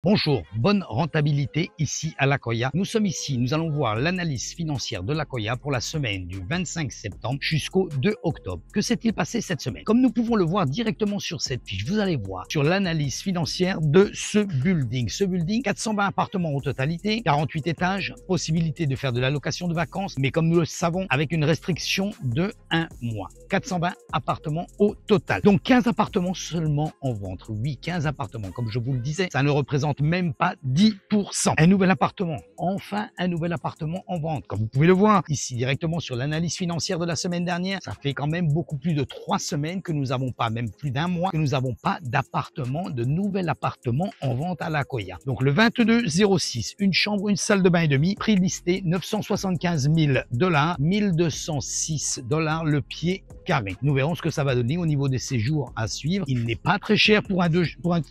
Bonjour, bonne rentabilité ici à l'Accoya. Nous sommes ici, nous allons voir l'analyse financière de l'Accoya pour la semaine du 25 septembre jusqu'au 2 octobre. Que s'est-il passé cette semaine? Comme nous pouvons le voir directement sur cette fiche, vous allez voir sur l'analyse financière de ce building. Ce building, 420 appartements en totalité, 48 étages, possibilité de faire de la location de vacances, mais comme nous le savons, avec une restriction de 1 mois. 420 appartements au total. Donc 15 appartements seulement en vente. Oui, 15 appartements, comme je vous le disais, ça ne représente même pas 10%. Un nouvel appartement, enfin un nouvel appartement en vente. Comme vous pouvez le voir ici directement sur l'analyse financière de la semaine dernière, ça fait quand même beaucoup plus de 3 semaines que nous n'avons pas, même plus d'un mois, que nous n'avons pas d'appartement, de nouvel appartement en vente à l'Accoya. Donc le 22-06, une chambre, une salle de bain et demi, prix listé 975 000 $, 1206 $ le pied carré. Nous verrons ce que ça va donner au niveau des séjours à suivre. Il n'est pas très cher pour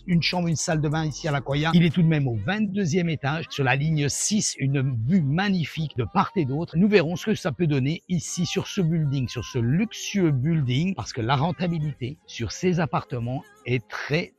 une chambre, une salle de bain ici à l'Accoya. Il est tout de même au 22e étage, sur la ligne 6, une vue magnifique de part et d'autre. Nous verrons ce que ça peut donner ici sur ce building, sur ce luxueux building, parce que la rentabilité sur ces appartements est très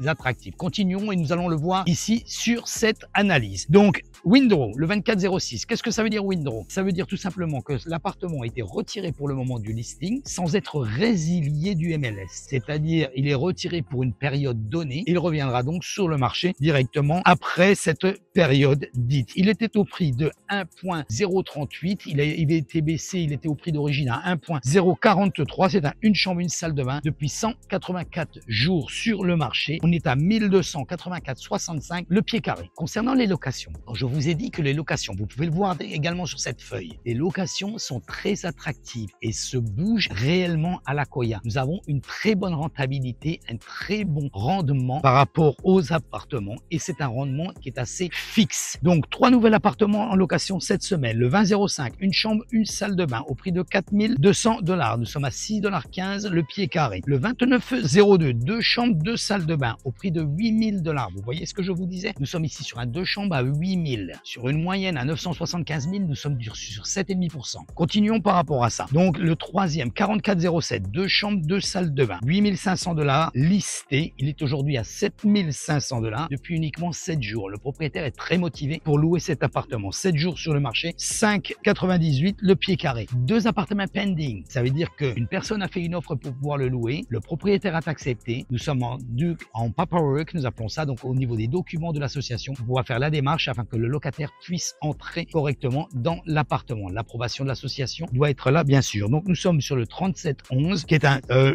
attractive. Continuons et nous allons le voir ici sur cette analyse. Donc, Windrow, le 24-06, qu'est-ce que ça veut dire Windrow? Ça veut dire tout simplement que l'appartement a été retiré pour le moment du listing sans être résilié du MLS. C'est-à-dire, il est retiré pour une période donnée. Il reviendra donc sur le marché directement après cette période dite. Il était au prix de 1.038. Il a été baissé, il était au prix d'origine à 1.043. C'est une chambre, une salle de bain depuis 184 jours sur le marché. On est à 1284,65 le pied carré. Concernant les locations, quand je vous ai dit que les locations, vous pouvez le voir également sur cette feuille, les locations sont très attractives et se bougent réellement à l'Accoya. Nous avons une très bonne rentabilité, un très bon rendement par rapport aux appartements et c'est un rendement qui est assez fixe. Donc 3 nouveaux appartements en location cette semaine. Le 20-05, une chambre, une salle de bain au prix de 4200 $. Nous sommes à 6,15 $ le pied carré. Le 29-02, 2 chambres, 2 salles de bain au prix de 8000 $. Vous voyez ce que je vous disais? Nous sommes ici sur un 2 chambres à 8000. Sur une moyenne à 975 000, nous sommes sur 7,5%. Continuons par rapport à ça. Donc le troisième, 44-07, 2 chambres, 2 salles de bain, 8500 $ listé. Il est aujourd'hui à 7500 $ depuis uniquement 7 jours. Le propriétaire est très motivé pour louer cet appartement. 7 jours sur le marché, 5,98 le pied carré. 2 appartements pending. Ça veut dire qu'une personne a fait une offre pour pouvoir le louer. Le propriétaire a accepté. Nous sommes en paperwork, nous appelons ça, donc au niveau des documents de l'association, pour pouvoir faire la démarche afin que le locataire puisse entrer correctement dans l'appartement. L'approbation de l'association doit être là, bien sûr. Donc nous sommes sur le 37-11, qui est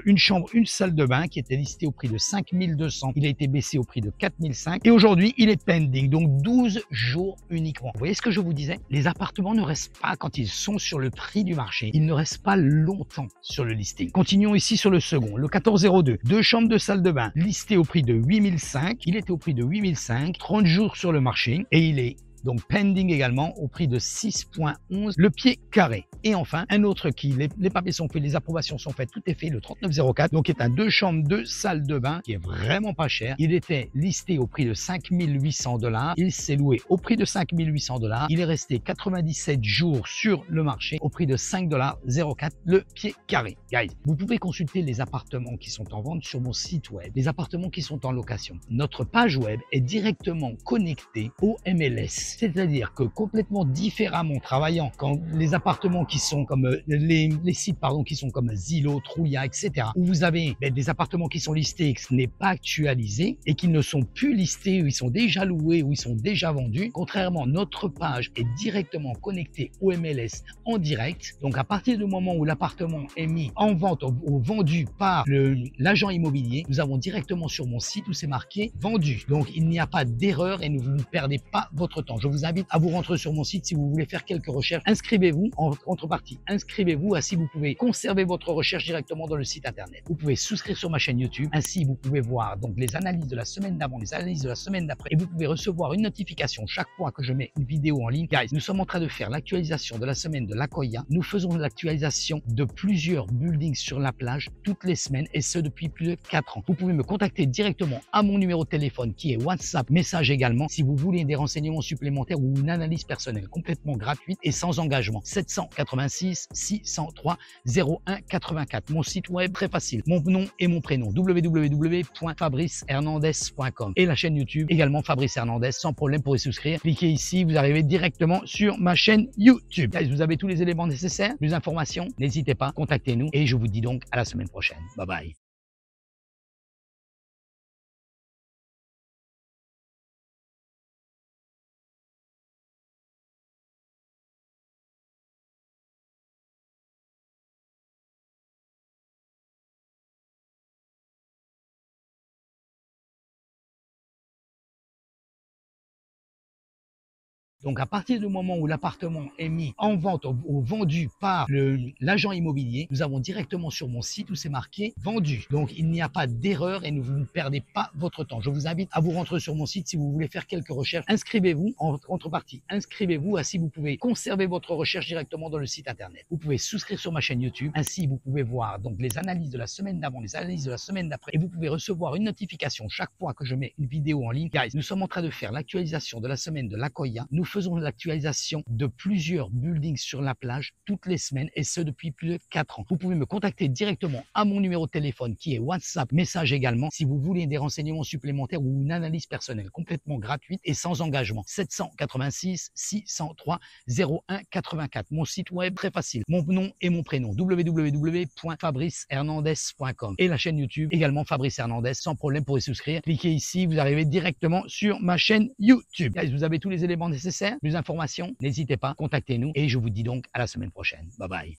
une chambre, une salle de bain, qui était listé au prix de 5200. Il a été baissé au prix de 4005 et aujourd'hui il est pending, donc 12 jours uniquement. Vous voyez ce que je vous disais? Les appartements ne restent pas quand ils sont sur le prix du marché. Ils ne restent pas longtemps sur le listing. Continuons ici sur le second, le 14-02, 2 chambres, 2 salles de bain, listé au prix de 8005. Il était au prix de 8005, 30 jours sur le marché et il est donc pending également au prix de 6,11 le pied carré. Et enfin, un autre qui, les papiers sont faits, les approbations sont faites, tout est fait, le 3904, donc est un 2 chambres, 2 salles de bain qui est vraiment pas cher. Il était listé au prix de 5800 $. Il s'est loué au prix de 5800 $. Il est resté 97 jours sur le marché au prix de 5,04 $ le pied carré. Guys, vous pouvez consulter les appartements qui sont en vente sur mon site web, les appartements qui sont en location. Notre page web est directement connectée au MLS. C'est-à-dire que complètement différemment, travaillant quand les appartements qui sont comme les sites qui sont comme Zillow, Trulia, etc. où vous avez des appartements qui sont listés et que ce n'est pas actualisé et qui ne sont plus listés, où ils sont déjà loués, où ils sont déjà vendus. Contrairement, notre page est directement connectée au MLS en direct. Donc à partir du moment où l'appartement est mis en vente ou vendu par l'agent immobilier, nous avons directement sur mon site où c'est marqué vendu. Donc il n'y a pas d'erreur et vous ne perdez pas votre temps. Je vous invite à vous rentrer sur mon site si vous voulez faire quelques recherches. Inscrivez-vous en contrepartie. Inscrivez-vous, ainsi vous pouvez conserver votre recherche directement dans le site internet. Vous pouvez souscrire sur ma chaîne YouTube. Ainsi, vous pouvez voir donc les analyses de la semaine d'avant, les analyses de la semaine d'après et vous pouvez recevoir une notification chaque fois que je mets une vidéo en ligne. Guys, nous sommes en train de faire l'actualisation de la semaine de l'Accoya. Nous faisons l'actualisation de plusieurs buildings sur la plage toutes les semaines et ce depuis plus de 4 ans. Vous pouvez me contacter directement à mon numéro de téléphone qui est WhatsApp, message également si vous voulez des renseignements supplémentaires supplémentaire ou une analyse personnelle complètement gratuite et sans engagement. 786 603 01 84. Mon site web très facile. Mon nom et mon prénom www.fabricehernandez.com et la chaîne YouTube également Fabrice Hernandez, sans problème pour y souscrire. Cliquez ici, vous arrivez directement sur ma chaîne YouTube. Vous avez tous les éléments nécessaires. Plus d'informations, n'hésitez pas, contactez-nous et je vous dis donc à la semaine prochaine. Bye bye. Donc, à partir du moment où l'appartement est mis en vente ou vendu par l'agent immobilier, nous avons directement sur mon site où c'est marqué vendu. Donc, il n'y a pas d'erreur et ne vous perdez pas votre temps. Je vous invite à vous rentrer sur mon site si vous voulez faire quelques recherches. Inscrivez-vous en contrepartie. Inscrivez-vous, ainsi vous pouvez conserver votre recherche directement dans le site internet. Vous pouvez souscrire sur ma chaîne YouTube. Ainsi, vous pouvez voir donc les analyses de la semaine d'avant, les analyses de la semaine d'après et vous pouvez recevoir une notification chaque fois que je mets une vidéo en ligne. Guys, nous sommes en train de faire l'actualisation de la semaine de l'Akoya. Nous faisons l'actualisation de plusieurs buildings sur la plage toutes les semaines et ce depuis plus de 4 ans. Vous pouvez me contacter directement à mon numéro de téléphone qui est WhatsApp, message également si vous voulez des renseignements supplémentaires ou une analyse personnelle complètement gratuite et sans engagement. 786 603 01 84. Mon site web très facile. Mon nom et mon prénom www.fabricehernandez.com et la chaîne YouTube également Fabrice Hernandez, sans problème pour y souscrire. Cliquez ici, vous arrivez directement sur ma chaîne YouTube. Vous avez tous les éléments nécessaires. Plus d'informations, n'hésitez pas, contactez-nous et je vous dis donc à la semaine prochaine. Bye bye.